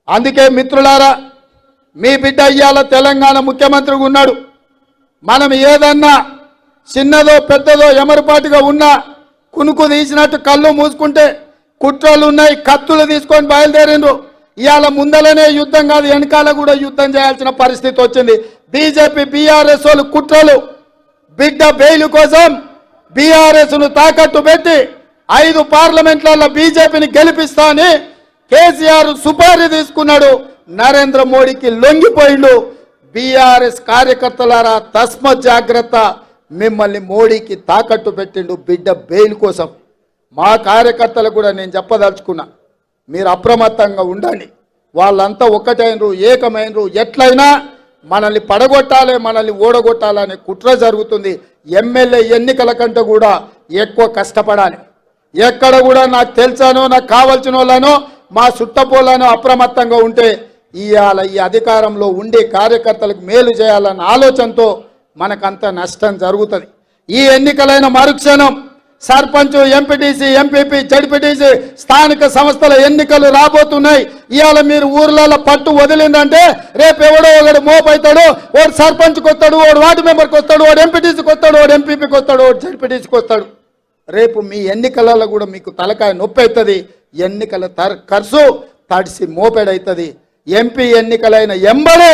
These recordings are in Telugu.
అందుకే మిత్రులారా, మీ బిడ్డ ఇయ్యాల తెలంగాణ ముఖ్యమంత్రిగా ఉన్నాడు. మనం ఏదన్నా చిన్నదో పెద్దదో ఎమరుపాటుగా ఉన్నా కునుకు తీసినట్టు కళ్ళు మూసుకుంటే కుట్రలు ఉన్నాయి, కత్తులు తీసుకొని బయలుదేరిండ్రు. ఇవాళ ముందలనే యుద్ధం కాదు, వెనకాల కూడా యుద్ధం చేయాల్సిన పరిస్థితి వచ్చింది. బీజేపీ బీఆర్ఎస్ వాళ్ళు కుట్రలు, బిడ్డ బెయిల్ కోసం బీఆర్ఎస్ను తాకట్టు పెట్టి 5 పార్లమెంట్లలో బీజేపీని గెలిపిస్తా అని కేసీఆర్ సుపారీ తీసుకున్నాడు. నరేంద్ర మోడీకి లొంగిపోయిండు. బీఆర్ఎస్ కార్యకర్తలారా తస్మత్ జాగ్రత్త, మిమ్మల్ని మోడీకి తాకట్టు పెట్టిండు బిడ్డ బెయిల్ కోసం. మా కార్యకర్తలకు కూడా నేను చెప్పదలుచుకున్నా, మీరు అప్రమత్తంగా ఉండండి. వాళ్ళంతా ఒక్కటైనరు, ఏకమైనరు. ఎట్లయినా మనల్ని పడగొట్టాలి, మనల్ని ఓడగొట్టాలనే కుట్ర జరుగుతుంది. ఎమ్మెల్యే ఎన్నికల కంటే కూడా ఎక్కువ కష్టపడాలి. ఎక్కడ కూడా నాకు తెలుసానో, నాకు కావాల్సిన వాళ్ళనో, మా చుట్టపోళ్ళనో అప్రమత్తంగా ఉంటే ఇవాళ ఈ అధికారంలో ఉండే కార్యకర్తలకు మేలు చేయాలన్న ఆలోచనతో మనకంత నష్టం జరుగుతుంది. ఈ ఎన్నికలైన మరుక్షణం సర్పంచ్, ఎంపీటీసీ, ఎంపీపీ, జడ్పీటీసీ స్థానిక సంస్థల ఎన్నికలు రాబోతున్నాయి. ఇవాళ మీరు ఊర్లలో పట్టు వదిలిందంటే రేపు ఎవడో ఒకడు మోపవుతాడు. వాడు సర్పంచ్కి వస్తాడు, వాడు వార్డు మెంబర్కి వస్తాడు, వాడు ఎంపీటీసీకి వస్తాడు, వాడు ఎంపీపీకి వస్తాడు, వాడు జడ్పీటీసీకి వస్తాడు. రేపు మీ ఎన్నికలలో కూడా మీకు తలకాయ నొప్పి అవుతుంది. ఎన్నికల ఖర్చు తడిసి మోపెడవుతుంది. ఎంపీ ఎన్నికలైన ఎంబడే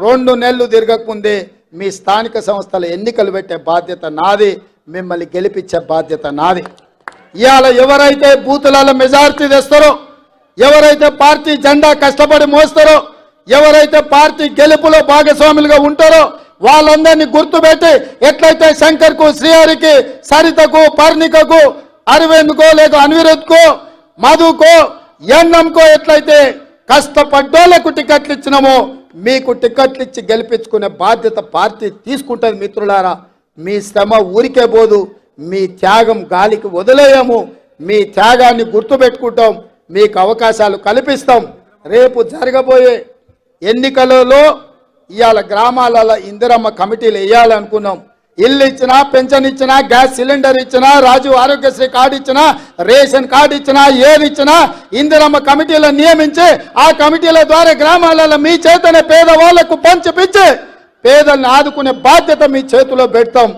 2 నెలలు తిరగకముందే మీ స్థానిక సంస్థల ఎన్నికలు పెట్టే బాధ్యత నాది, మిమ్మల్ని గెలిపించే బాధ్యత నాది. ఇవాళ ఎవరైతే బూతులలో మెజారిటీ తెస్తారో, ఎవరైతే పార్టీ జెండా కష్టపడి మోస్తారో, ఎవరైతే పార్టీ గెలుపులో భాగస్వాములుగా ఉంటారో వాళ్ళందరినీ గుర్తుపెట్టి ఎట్లయితే శంకర్కు, శ్రీహరికి, సరితకు, పర్ణికకు, అరవింద్కో లేక అన్విరుద్కో, మధుకో, ఎన్నంకో ఎట్లయితే కష్టపడ్డోళ్లకు టికెట్లు ఇచ్చినామో మీకు టికెట్లు ఇచ్చి గెలిపించుకునే బాధ్యత పార్టీ తీసుకుంటుంది. మిత్రులారా, మీ శ్రమ ఊరికే పోదు, మీ త్యాగం గాలికి వదిలేయము. మీ త్యాగాన్ని గుర్తుపెట్టుకుంటాం, మీకు అవకాశాలు కల్పిస్తాం. రేపు జరగబోయే ఎన్నికలలో ఇవాళ గ్రామాలలో ఇందిరమ్మ కమిటీలు వేయాలనుకున్నాం. ఇల్లు ఇచ్చినా, పెన్షన్ ఇచ్చినా, గ్యాస్ సిలిండర్ ఇచ్చినా, రాజీవ్ ఆరోగ్యశ్రీ కార్డు ఇచ్చినా, రేషన్ కార్డు ఇచ్చినా, ఏది ఇచ్చినా ఇందిరమ్మ కమిటీలను నియమించి ఆ కమిటీల ద్వారా గ్రామాలలో మీ చేతనే పేదవాళ్లకు పంచిపించి పేదల్ని ఆదుకునే బాధ్యత మీ చేతిలో పెడతాం.